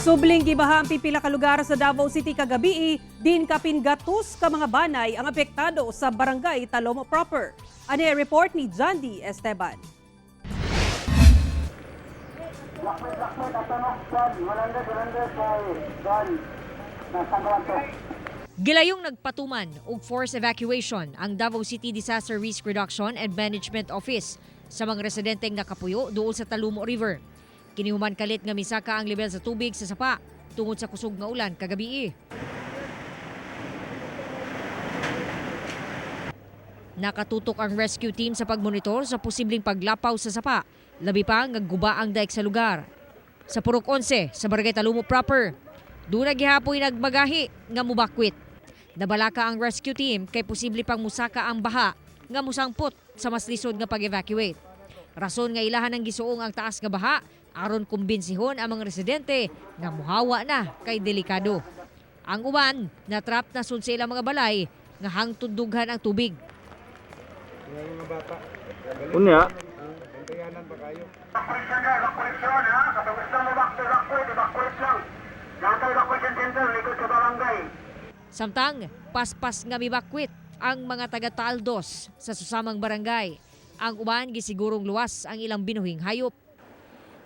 Subling gibaha ang pipila ka lugar sa Davao City kagabi, din kapin gatus ka mga banay ang apektado sa barangay Talomo proper. Ani report ni John D. Esteban. Gilayong nagpatuman og forced evacuation ang Davao City Disaster Risk Reduction and Management Office sa mga residenteng nakapuyo duol sa Talomo River. Kinihuman kalit nga misaka ang level sa tubig sa sapa tungod sa kusog nga ulan kagabi. Nakatutok ang rescue team sa pagmonitor sa posibleng paglapaw sa sapa, labi pa nga guba ang daig sa lugar. Sa Purok 11 sa Barangay Talomo proper, doon nagihapoy nagmagahi nga mubakwit. Nabalaka ang rescue team kay posible pang musaka ang baha nga musangpot sa mas lisod nga pag-evacuate. Rason nga ilahan ng gisuong ang taas nga baha aron kumbensihon ang mga residente nga muhawa na kay delikado. Ang uban, natrap na sud sa ilang mga balay nga hangtod dughan ang tubig. Mga bata. Unya. Bantayanan pa kayo. Samtang paspas nga mibakwit ang mga taga-Taldos sa susamang barangay. Ang uban gisigurong luwas ang ilang binuhing hayop.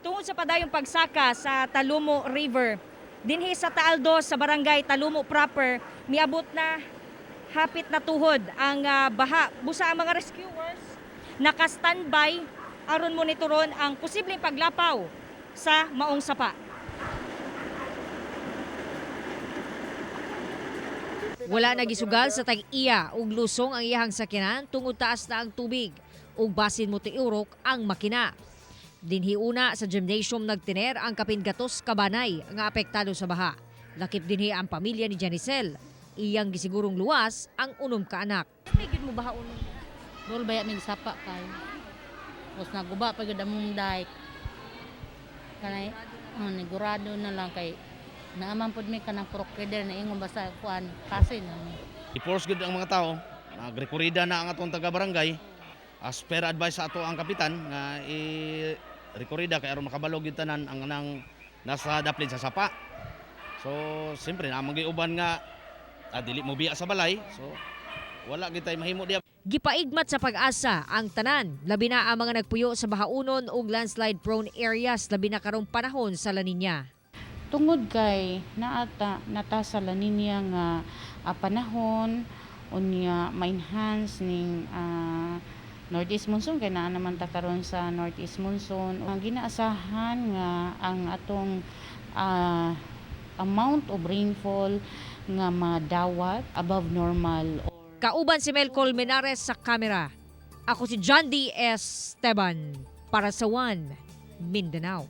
Tungod sa padayong pagsaka sa Talomo River, dinhi sa Taldos sa barangay Talomo proper, miabot na hapit na tuhod ang baha. Busa ang mga rescuers naka-standby aron monitoron ang posibleng paglapaw sa maong sapa. Wala na gisugal sa tag-iya ug lusong ang iyahang sakyanan tungod taas na ang tubig ug basin mo tiurok ang makina. Dinhi una sa gymnasium nagtiner ang kapin gatos kabanay nga apektado sa baha. Lakip dinhi ang pamilya ni Janicel. Iyang gisigurong luwas ang unom ka anak. May gid mo baha unom? Dol baya mig sapa kay. Tapos naguba pa gud among dike. Kanay nigurado na lang kay naaman pod mi kanang provider na ingon basta kuan kasi na. I-force gud ang mga tao. Nagrekorida na ang atong taga-barangay. As per advice sa ato ang kapitan nga i-rekorida kay aron makabalog yung tanan ang nang nasa daplin sa sapa. So, siyempre na magiuban nga dili mo biya sa balay. So, wala gitay mahimo diya. Gipaigmat sa pag-asa ang tanan, labi na ang mga nagpuyo sa bahaunon ug landslide prone areas labi na karong panahon sa La Nina. Tungod kay nata sa La Nina nga panahon unya ma-enhance ning Northeast monsoon kay naa naman ta karon sa Northeast monsoon. Ang ginaasahan nga ang atong amount of rainfall nga madawat above normal. Kauban si Mel Colmenares sa kamera. Ako si John D. Esteban para sa One Mindanao.